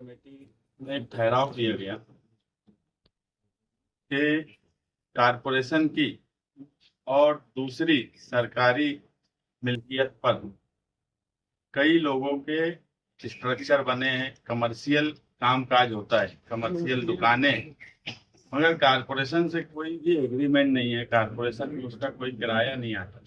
Committee में एक ठहराव किया गया कि कारपोरेशन की और दूसरी सरकारी मिल्कियत पर कई लोगों के स्ट्रक्चर बने हैं, कमर्शियल कामकाज होता है, कमर्शियल दुकानें, मगर कारपोरेशन से कोई भी एग्रीमेंट नहीं है, कारपोरेशन में उसका कोई किराया नहीं आता।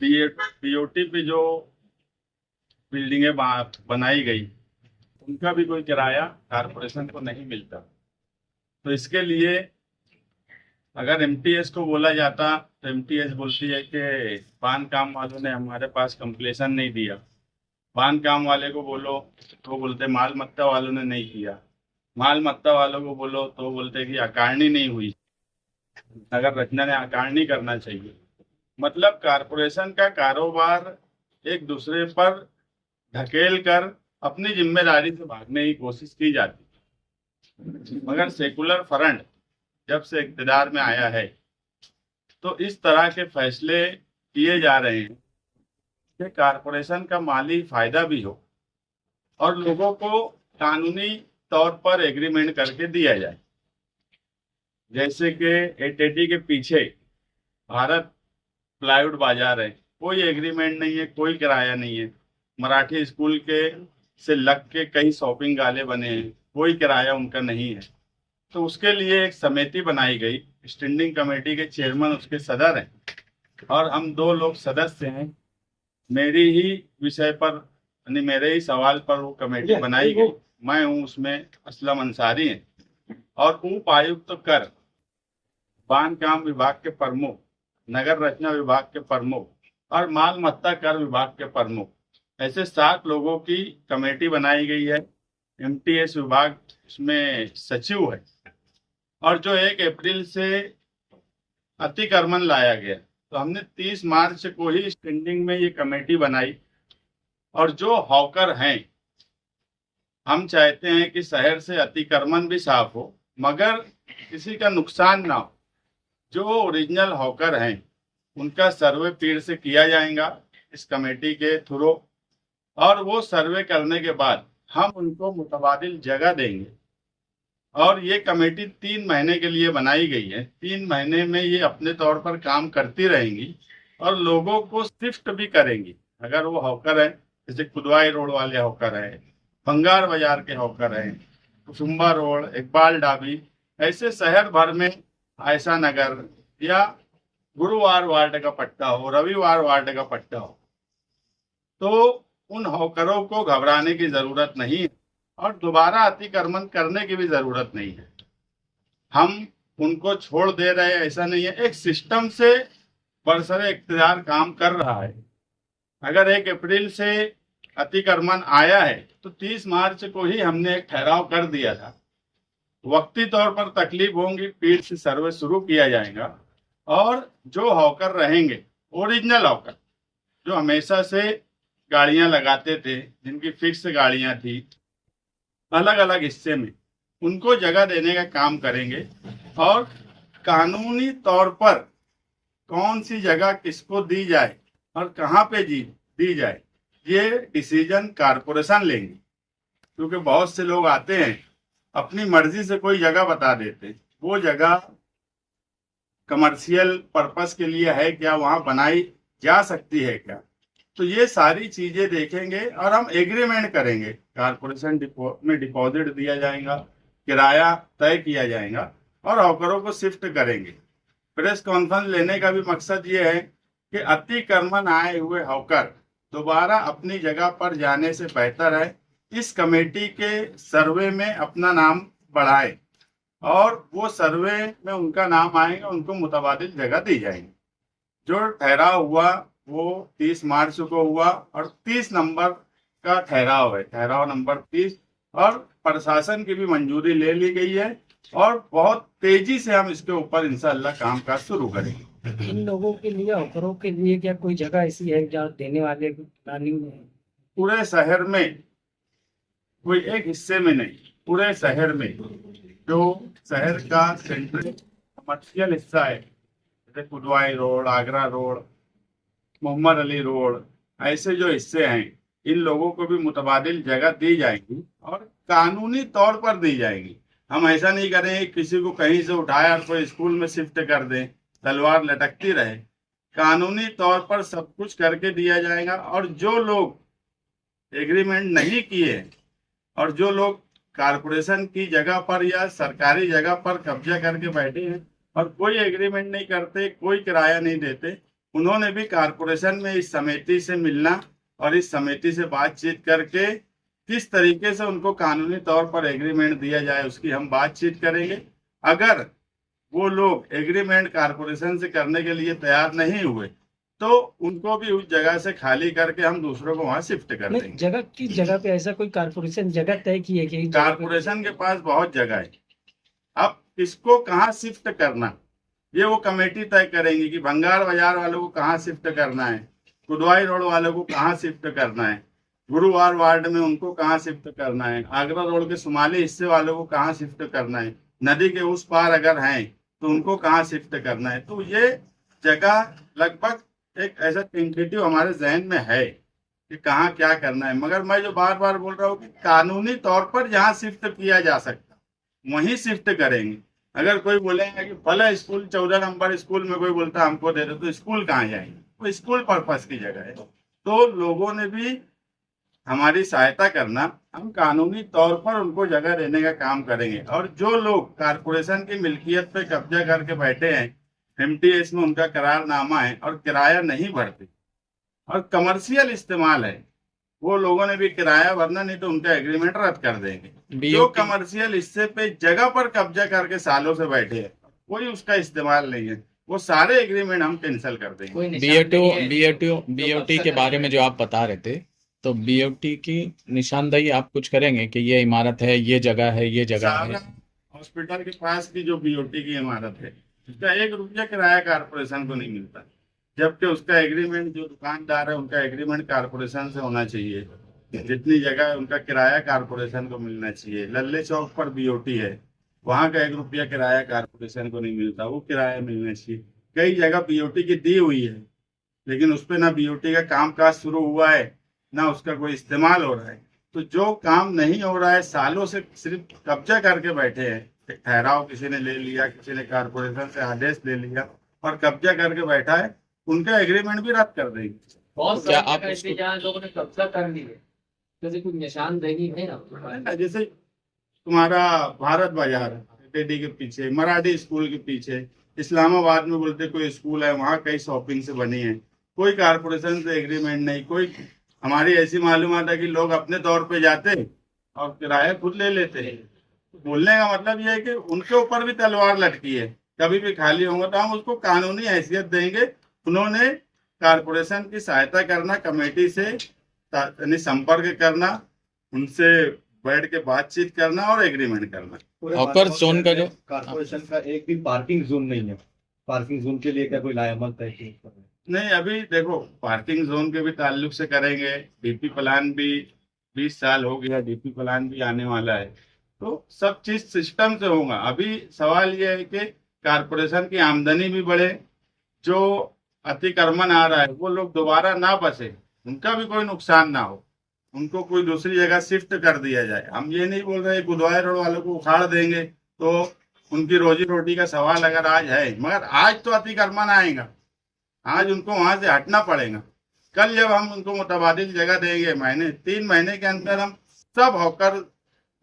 बीओटी पे जो बिल्डिंगें बनाई गई उनका भी कोई किराया कारपोरेशन को नहीं मिलता। तो इसके लिए अगर एमटीएस को बोला जाता तो एमटीएस बोलती है कि बांध वालों ने हमारे पास कंप्लेशन नहीं दिया, बांध वाले को बोलो तो बोलते माल मत्ता वालों ने नहीं किया, माल मत्ता वालों को बोलो तो बोलते कि अकारणी नहीं हुई, नगर रचना ने अकारणी करना चाहिए। मतलब कारपोरेशन का कारोबार एक दूसरे पर ढकेल कर अपनी जिम्मेदारी से भागने की कोशिश की जाती। मगर सेकुलर फ्रंट जब से इक़्तिदार में आया है तो इस तरह के फैसले किए जा रहे हैं कि कारपोरेशन का माली फायदा भी हो और लोगों को कानूनी तौर पर एग्रीमेंट करके दिया जाए। जैसे कि एटीटी के पीछे भारत प्लाईवुड बाजार है, कोई एग्रीमेंट नहीं है, कोई किराया नहीं है। मराठी स्कूल के से लग के कई शॉपिंग गाले बने हैं, कोई किराया उनका नहीं है। तो उसके लिए एक समिति बनाई गई, स्टैंडिंग कमेटी के चेयरमैन उसके सदर हैं और हम 2 लोग सदस्य हैं। मेरी ही विषय पर यानी मेरे ही सवाल पर वो कमेटी बनाई गई, मैं हूँ उसमें, असलम अंसारी हैं। और उप आयुक्त कर, बांधकाम विभाग के प्रमुख, नगर रचना विभाग के प्रमुख और माल मत्ता कर विभाग के प्रमुख, ऐसे 7 लोगों की कमेटी बनाई गई है। एमटीएस विभाग इसमें सचिव है। और जो 1 अप्रैल से अतिक्रमण लाया गया तो हमने 30 मार्च को ही स्टैंडिंग में ये कमेटी बनाई। और जो हॉकर हैं, हम चाहते हैं कि शहर से अतिक्रमण भी साफ हो मगर किसी का नुकसान ना हो। जो ओरिजिनल हॉकर हैं उनका सर्वे पीर से किया जाएगा इस कमेटी के थ्रू, और वो सर्वे करने के बाद हम उनको मुतबादिल जगह देंगे। और ये कमेटी 3 महीने के लिए बनाई गई है। 3 महीने में ये अपने तौर पर काम करती रहेंगी और लोगों को शिफ्ट भी करेंगी। अगर वो हॉकर है, जैसे कुदवाई रोड वाले हॉकर हैं, बंगार बाजार के हॉकर हैं, कुसुम्बा रोड, इकबाल डाबी, ऐसे शहर भर में आयशा नगर या गुरुवार वार्ड का पट्टा हो, रविवार वार्ड का पट्टा हो, तो उन हॉकरों को घबराने की जरूरत नहीं है और दोबारा अतिक्रमण करने की भी जरूरत नहीं है। हम उनको छोड़ दे रहे हैं ऐसा नहीं है, एक सिस्टम से बरसरे इख्तियार काम कर रहा है। अगर 1 अप्रैल से अतिक्रमण आया है तो 30 मार्च को ही हमने एक ठहराव कर दिया था। वक्ती तौर पर तकलीफ होंगी, पीठ से सर्वे शुरू किया जाएगा और जो हॉकर रहेंगे, ओरिजिनल हॉकर जो हमेशा से गाड़ियां लगाते थे, जिनकी फिक्स गाड़ियां थी अलग अलग हिस्से में, उनको जगह देने का काम करेंगे। और कानूनी तौर पर कौन सी जगह किसको दी जाए और कहाँ पे दी जाए, ये डिसीजन कारपोरेशन लेंगे। क्योंकि बहुत से लोग आते हैं अपनी मर्जी से कोई जगह बता देते, वो जगह कमर्शियल पर्पस के लिए है क्या, वहां बनाई जा सकती है क्या, तो ये सारी चीजें देखेंगे और हम एग्रीमेंट करेंगे। कारपोरेशन में डिपॉजिट दिया जाएगा, किराया तय किया जाएगा और हॉकरों को शिफ्ट करेंगे। प्रेस कॉन्फ्रेंस लेने का भी मकसद ये है कि अतिक्रमण आए हुए हॉकर दोबारा अपनी जगह पर जाने से बेहतर है इस कमेटी के सर्वे में अपना नाम बढ़ाए और वो सर्वे में उनका नाम आएगा, उनको मुतबादिल जगह दी जाएगी। जो ठहराव हुआ वो 30 मार्च को हुआ और 30 नंबर का ठहराव है, ठहराव नंबर 30, और प्रशासन की भी मंजूरी ले ली गई है और बहुत तेजी से हम इसके ऊपर इंशाअल्लाह कामकाज शुरू करेंगे। इन लोगों के लिए, हॉकरों के लिए क्या कोई जगह ऐसी है जहाँ देने वाले प्लानिंग में? पूरे शहर में, कोई एक हिस्से में नहीं, पूरे शहर में जो शहर का सेंट्रल कमर्शियल हिस्सा है, जैसे Kudwai road, Agra road, Mohammad Ali road, ऐसे जो हिस्से हैं, इन लोगों को भी मुतबादिल जगह दी जाएगी और कानूनी तौर पर दी जाएगी। हम ऐसा नहीं करेंगे किसी को कहीं से उठाया और कोई स्कूल में शिफ्ट कर दें, तलवार लटकती रहे। कानूनी तौर पर सब कुछ करके दिया जाएगा। और जो लोग एग्रीमेंट नहीं किए और जो लोग कारपोरेशन की जगह पर या सरकारी जगह पर कब्जा करके बैठे हैं और कोई एग्रीमेंट नहीं करते, कोई किराया नहीं देते, उन्होंने भी कारपोरेशन में इस समिति से मिलना और इस समिति से बातचीत करके किस तरीके से उनको कानूनी तौर पर एग्रीमेंट दिया जाए उसकी हम बातचीत करेंगे। अगर वो लोग एग्रीमेंट कारपोरेशन से करने के लिए तैयार नहीं हुए तो उनको भी उस जगह से खाली करके हम दूसरों को वहां शिफ्ट कर नहीं, देंगे। जगह की जगह पे ऐसा कोई कारपोरेशन जगह तय की है कि इस जगह पे- कारपोरेशन के पास बहुत जगह है। अब इसको कहाँ शिफ्ट करना ये वो कमेटी तय करेंगी कि भंगार बाजार वालों को कहाँ शिफ्ट करना है, कुदवाई रोड वालों को कहाँ शिफ्ट करना है, गुरुवार वार्ड में उनको कहाँ शिफ्ट करना है, आगरा रोड के शुमाली हिस्से वालों को कहाँ शिफ्ट करना है, नदी के उस पार अगर हैं तो उनको कहाँ शिफ्ट करना है। तो ये जगह लगभग एक ऐसा टेंटेटिव हमारे जहन में है कि कहाँ क्या करना है। मगर मैं जो बार बार बोल रहा हूँ कि कानूनी तौर पर जहाँ शिफ्ट किया जा सकता वहीं शिफ्ट करेंगे। अगर कोई बोलेगा कि भले स्कूल 14 नंबर स्कूल में कोई बोलता हमको दे दो, तो स्कूल कहाँ जाएंगे, वो स्कूल पर्पस की जगह है। तो लोगों ने भी हमारी सहायता करना, हम कानूनी तौर पर उनको जगह देने का काम करेंगे। और जो लोग कारपोरेशन की मिल्कियत पे कब्जा करके बैठे हैं, एमटीएस में उनका करारनामा है और किराया नहीं भरते और कमर्शियल इस्तेमाल है, वो लोगों ने भी किराया भरना, नहीं तो उनका एग्रीमेंट रद्द कर देंगे। जो कमर्शियल हिस्से पे जगह पर कब्जा करके सालों से बैठे हैं, कोई उसका इस्तेमाल नहीं है, वो सारे एग्रीमेंट हम कैंसिल कर देंगे। कोई निशान बीओटी के बारे में जो आप बता रहे थे, तो बीओटी की निशानदेही आप कुछ करेंगे कि ये इमारत है, ये जगह है, ये जगह है? सारा हॉस्पिटल के पास की जो बीओटी की इमारत है उसका 1 रुपया किराया कारपोरेशन को नहीं मिलता, जबकि उसका एग्रीमेंट जो दुकानदार है उनका एग्रीमेंट कारपोरेशन से होना चाहिए। जितनी जगह है उनका किराया कारपोरेशन को मिलना चाहिए। लल्ले चौक पर बीओटी है, वहां का 1 रुपया किराया कारपोरेशन को नहीं मिलता, वो किराया मिलना चाहिए। कई जगह बीओटी की दी हुई है लेकिन उस पर ना बीओटी का कामकाज शुरू हुआ है ना उसका कोई इस्तेमाल हो रहा है। तो जो काम नहीं हो रहा है, सालों से सिर्फ कब्जा करके बैठे हैं, एक ठहराव किसी ने ले लिया, किसी ने कारपोरेशन से आदेश ले लिया और कब्जा करके बैठा है, उनका एग्रीमेंट भी रद्द कर देंगे। बहुत क्या सारी आप जगह ऐसी जहाँ लोगों ने कब्जा कर ली है, जैसे कुछ निशानदेही है ना, जैसे तुम्हारा भारत बाजार टेडी के पीछे, मराठी स्कूल के पीछे, इस्लामाबाद में बोलते कोई स्कूल है, वहाँ कई शॉपिंग से बनी है, कोई कारपोरेशन से एग्रीमेंट नहीं, कोई हमारी ऐसी मालूमात है कि लोग अपने तौर पे जाते और किराया खुद ले लेते हैं। बोलने का मतलब ये है कि उनके ऊपर भी तलवार लटकी है, कभी भी खाली होंगे तो हम उसको कानूनी हैसियत देंगे। उन्होंने कारपोरेशन की सहायता करना, कमेटी से संपर्क करना, उनसे बैठ के बातचीत करना और एग्रीमेंट करना। हॉकर जोन का जो कारपोरेशन का एक भी पार्किंग जोन नहीं है, पार्किंग जोन के लिए क्या कोई लायामत तय की? नहीं, अभी देखो पार्किंग जोन के भी ताल्लुक से करेंगे। डीपी प्लान भी 20 साल हो गया, डीपी प्लान भी आने वाला है, तो सब चीज सिस्टम से होगा। अभी सवाल ये है कि कारपोरेशन की आमदनी भी बढ़े, जो अतिक्रमण आ रहा है वो लोग दोबारा ना बसे, उनका भी कोई नुकसान ना हो, उनको कोई दूसरी जगह शिफ्ट कर दिया जाए। हम ये नहीं बोल रहे गुदवाई रोड वालों को उखाड़ देंगे तो उनकी रोजी रोटी का सवाल अगर आज है, मगर आज तो अतिक्रमण आएगा, आज उनको वहां से हटना पड़ेगा। कल जब हम उनको मुतबादिल जगह देंगे, 3 महीने के अंदर हम सब हॉकर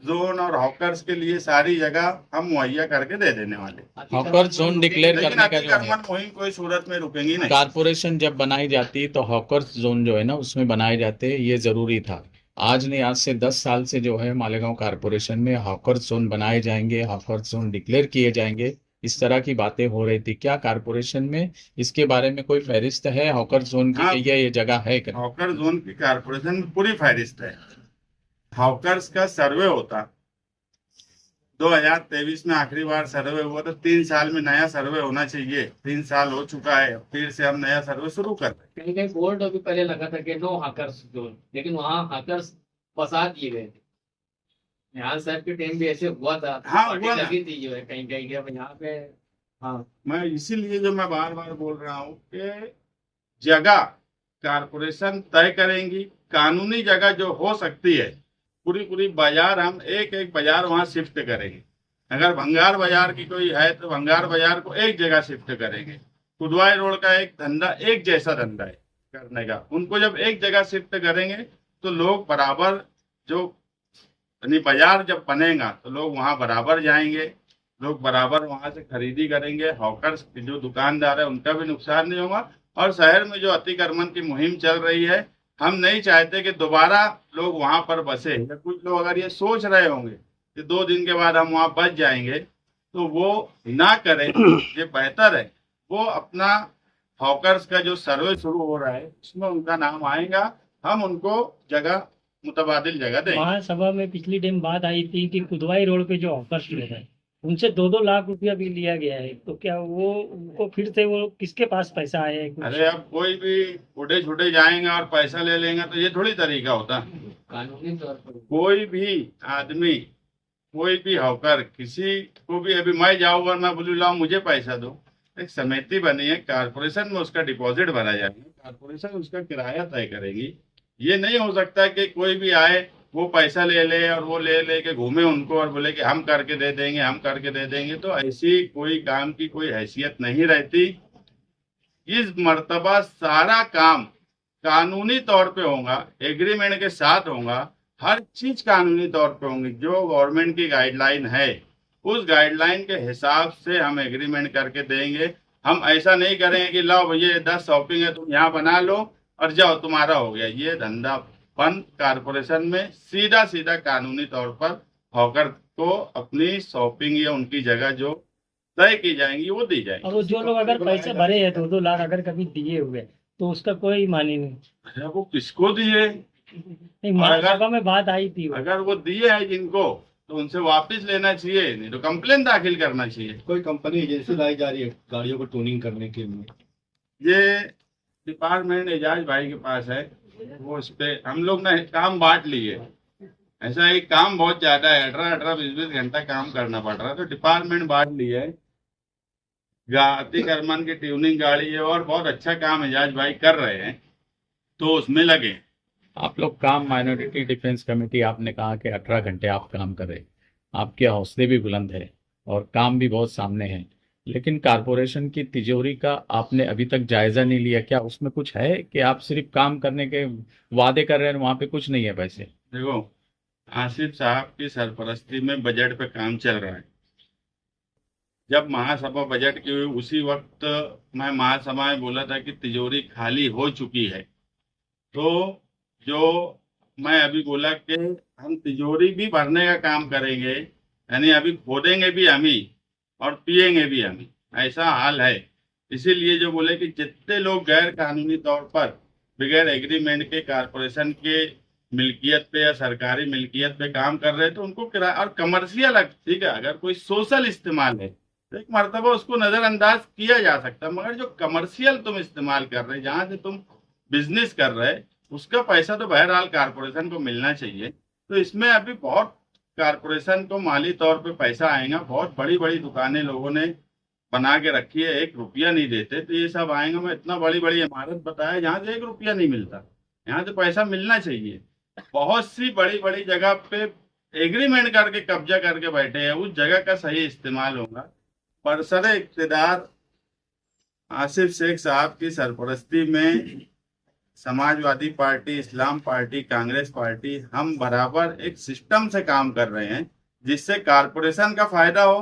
जोन और हॉकर्स के लिए सारी जगह हम मुहैया करके दे देने वाले। हॉकर जोन डिक्लेयर लेकिन करने का जो है, अतिक्रमण मुहिम कोई सूरत में रुकेंगी नहीं। कारपोरेशन जब बनाई जाती है तो हॉकर जोन जो है ना उसमें बनाए जाते हैं, ये जरूरी था। आज नहीं, आज से 10 साल से जो है मालेगांव कारपोरेशन में हॉकर जोन बनाए जाएंगे, हॉकर जोन डिक्लेयर किए जाएंगे, इस तरह की बातें हो रही थी। क्या कारपोरेशन में इसके बारे में कोई फहरिस्त है हॉकर जोन की? हाँ, ये जगह है क्या? हॉकर जोन की कारपोरेशन में पूरी फहरिस्त है। हॉकर्स का सर्वे होता 2023 में आखिरी बार सर्वे हुआ, तो 3 साल में नया सर्वे होना चाहिए। 3 साल हो चुका है, फिर से हम नया सर्वे शुरू कर रहे हैं। कहीं कहीं बोर्ड अभी पहले लगा था कि नो हाकर्स जोन, लेकिन वहाँ हाकर्स फंसा दिए गए थे। यहाँ साहब के टाइम भी ऐसे हुआ था, हाँ, पार्टी हुआ ना। लगी थी जो है कहीं कहीं के। अब यहाँ पे हाँ, मैं इसीलिए जो मैं बार बार बोल रहा हूँ कि जगह कारपोरेशन तय करेंगी, कानूनी जगह जो हो सकती है पूरी पूरी बाजार हम एक एक बाजार वहां शिफ्ट करेंगे। अगर भंगार बाजार की कोई है तो भंगार बाजार को एक जगह शिफ्ट करेंगे। कुदवाई रोड का एक धंधा एक जैसा धंधा है करने का, उनको जब एक जगह शिफ्ट करेंगे तो लोग बराबर जो यानी बाजार जब बनेगा तो लोग वहां बराबर जाएंगे, लोग बराबर वहां से खरीदी करेंगे। हॉकर्स जो दुकानदार है उनका भी नुकसान नहीं होगा। और शहर में जो अतिक्रमण की मुहिम चल रही है, हम नहीं चाहते कि दोबारा लोग वहां पर बसे। या कुछ लोग अगर ये सोच रहे होंगे कि 2 दिन के बाद हम वहां बच जाएंगे, तो वो ना करें। ये बेहतर है वो अपना हॉकर्स का जो सर्वे शुरू हो रहा है उसमें उनका नाम आएगा, हम उनको जगह मुतबादिल जगह देंगे। महासभा में पिछली टाइम बात आई थी कि कुदवाई रोड पे जो हॉकर्स लोग हैं उनसे 2-2 लाख रुपया भी लिया गया है, तो क्या वो उनको फिर से वो किसके पास पैसा आया है कुछ? अरे अब कोई भी उड़े छुटे जाएंगे और पैसा ले लेंगे तो ये थोड़ी तरीका होता। कानूनी तौर पर कोई भी आदमी, कोई भी हॉकर किसी को भी, अभी मैं जाऊंगा मैं बोलूँ लाओ मुझे पैसा दो, एक समिति बनी है, कारपोरेशन में उसका डिपॉजिट भरा जाएगा, कारपोरेशन उसका किराया तय करेगी। ये नहीं हो सकता कि कोई भी आए वो पैसा ले ले और वो ले ले के घूमे उनको और बोले कि हम करके दे देंगे, हम करके दे देंगे। तो ऐसी कोई काम की कोई हैसियत नहीं रहती। इस मर्तबा सारा काम कानूनी तौर पे होगा, एग्रीमेंट के साथ होगा, हर चीज कानूनी तौर पे होंगी। जो गवर्नमेंट की गाइडलाइन है उस गाइडलाइन के हिसाब से हम एग्रीमेंट करके देंगे। हम ऐसा नहीं करेंगे कि लाओ भैया 10 शॉपिंग है तुम यहाँ बना लो और जाओ तुम्हारा हो गया। ये धंधा बंद। कारपोरेशन में सीधा सीधा कानूनी तौर पर हॉकर को अपनी शॉपिंग या उनकी जगह जो तय की जाएंगी वो दी जाएंगी। और वो जो लोग अगर पैसे भरे हैं 2-2 लाख अगर कभी दिए हुए तो उसका कोई मानी नहीं। अरे वो किसको दिए? नहीं, महासभा में बात आई थी वो। अगर वो दिए हैं जिनको तो उनसे वापस लेना चाहिए, नहीं तो कंप्लेन दाखिल करना चाहिए। कोई कंपनी एजेंसी लाई जा रही है गाड़ियों को ट्यूनिंग करने के लिए? ये डिपार्टमेंट एजाज भाई के पास है, वो उस पे हम लोग ने काम बांट लिए। ऐसा है काम बहुत ज्यादा है, 18-18, 20-20 घंटा काम करना पड़ रहा है, तो डिपार्टमेंट बांट लिया है। अतिक्रमण की ट्यूनिंग गाड़ी है और बहुत अच्छा काम एजाज भाई कर रहे हैं, तो उसमें लगे। आप लोग काम, माइनॉरिटी डिफेंस कमेटी, आपने कहा कि 18 घंटे आप काम कर रहे हैं, आपके हौसले भी बुलंद है और काम भी बहुत सामने है, लेकिन कारपोरेशन की तिजोरी का आपने अभी तक जायजा नहीं लिया। क्या उसमें कुछ है कि आप सिर्फ काम करने के वादे कर रहे हैं, वहां पे कुछ नहीं है पैसे? देखो, आसिफ साहब की सरपरस्ती में बजट पे काम चल रहा है। जब महासभा बजट की हुई उसी वक्त मैं महासभा में बोला था कि तिजोरी खाली हो चुकी है। तो जो मैं अभी बोला कि हम तिजोरी भी भरने का काम करेंगे, यानी अभी खोदेंगे भी हम ही और पिएंगे भी हम ही, ऐसा हाल है। इसीलिए जो बोले कि जितने लोग गैर कानूनी तौर पर बगैर एग्रीमेंट के कारपोरेशन के मिल्कियत पे या सरकारी मिल्कियत पे काम कर रहे हैं तो उनको किराया और कमर्शियल, ठीक है, अगर कोई सोशल इस्तेमाल है तो एक मर्तबा उसको नजरअंदाज किया जा सकता है, मगर जो कमर्शियल तुम इस्तेमाल कर रहे, जहां से तुम बिजनेस कर रहे, उसका पैसा तो बहरहाल कारपोरेशन को मिलना चाहिए। तो इसमें अभी बहुत कारपोरेशन को माली तौर पे पैसा आएगा। बहुत बड़ी बड़ी दुकानें लोगों ने बना के रखी है, 1 रुपया नहीं देते, तो ये सब आएंगे। मैं इतना बड़ी बड़ी इमारत बताया जहाँ से 1 रुपया नहीं मिलता, यहाँ से पैसा मिलना चाहिए। बहुत सी बड़ी बड़ी जगह पे एग्रीमेंट करके कब्जा करके बैठे हैं, उस जगह का सही इस्तेमाल होगा। बरसरे इक़्तिदार आसिफ शेख साहब की सरपरस्ती में समाजवादी पार्टी, इस्लाम पार्टी, कांग्रेस पार्टी, हम बराबर एक सिस्टम से काम कर रहे हैं जिससे कारपोरेशन का फायदा हो।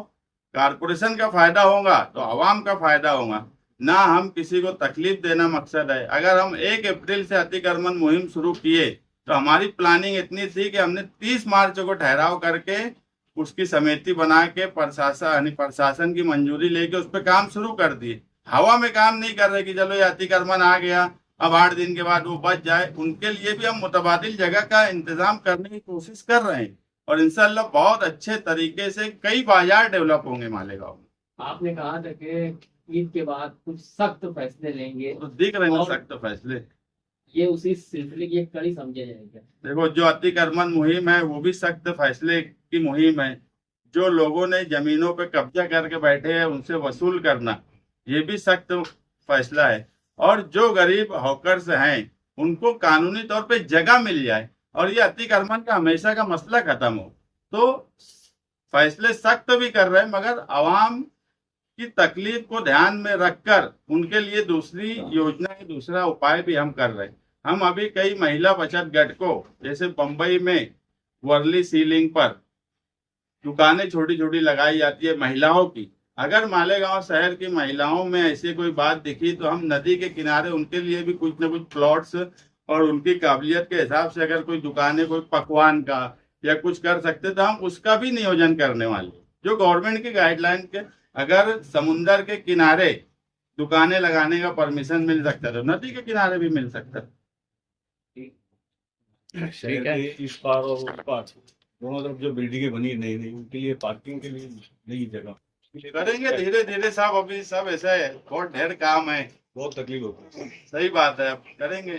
कारपोरेशन का फायदा होगा तो आवाम का फायदा होगा, ना हम किसी को तकलीफ देना मकसद है। अगर हम 1 अप्रैल से अतिक्रमण मुहिम शुरू किए तो हमारी प्लानिंग इतनी थी कि हमने 30 मार्च को ठहराव करके उसकी समिति बना के प्रशासन की मंजूरी लेके उस पर काम शुरू कर दिए। हवा में काम नहीं कर रहे कि चलो ये अतिक्रमण आ गया अब 8 दिन के बाद वो बच जाए। उनके लिए भी हम मुतबादिल जगह का इंतजाम करने की कोशिश कर रहे हैं और इंशाल्लाह बहुत अच्छे तरीके से कई बाजार डेवलप होंगे मालेगांव में। आपने कहा था कि ईद के बाद कुछ सख्त फैसले लेंगे, तो दिख रहे हैं सख्त फैसले, ये उसी सिलसिले की एक कड़ी समझा जाएगा। देखो, जो अतिक्रमण मुहिम है वो भी सख्त फैसले की मुहिम है। जो लोगों ने जमीनों पे कब्जा करके बैठे हैं उनसे वसूल करना, ये भी सख्त फैसला है। और जो गरीब हॉकर्स हैं उनको कानूनी तौर पे जगह मिल जाए, और ये अतिक्रमण का हमेशा का मसला खत्म हो। तो फैसले सख्त भी कर रहे हैं, मगर आवाम की तकलीफ को ध्यान में रखकर उनके लिए दूसरी योजना, दूसरा उपाय भी हम कर रहे हैं। हम अभी कई महिला बचत गट को, जैसे बंबई में वर्ली सीलिंग पर दुकानें छोटी छोटी लगाई जाती है महिलाओं की, अगर मालेगांव शहर की महिलाओं में ऐसी कोई बात दिखी तो हम नदी के किनारे उनके लिए भी कुछ न कुछ प्लॉट्स और उनकी काबिलियत के हिसाब से अगर कोई दुकानें, कोई पकवान का या कुछ कर सकते तो हम उसका भी नियोजन करने वाले, जो गवर्नमेंट की गाइडलाइन के, अगर समुंदर के किनारे दुकानें लगाने का परमिशन मिल सकता है तो नदी के किनारे भी मिल सकता है। शहर के इस पार और उस पार दोनों तरफ जो बिल्डिंगें बनी नई नई, उनके लिए पार्किंग के लिए नई जगह करेंगे धीरे धीरे साहब, अभी सब ऐसा है, बहुत ढेर काम है, बहुत तकलीफ होती है। सही बात है, अब करेंगे।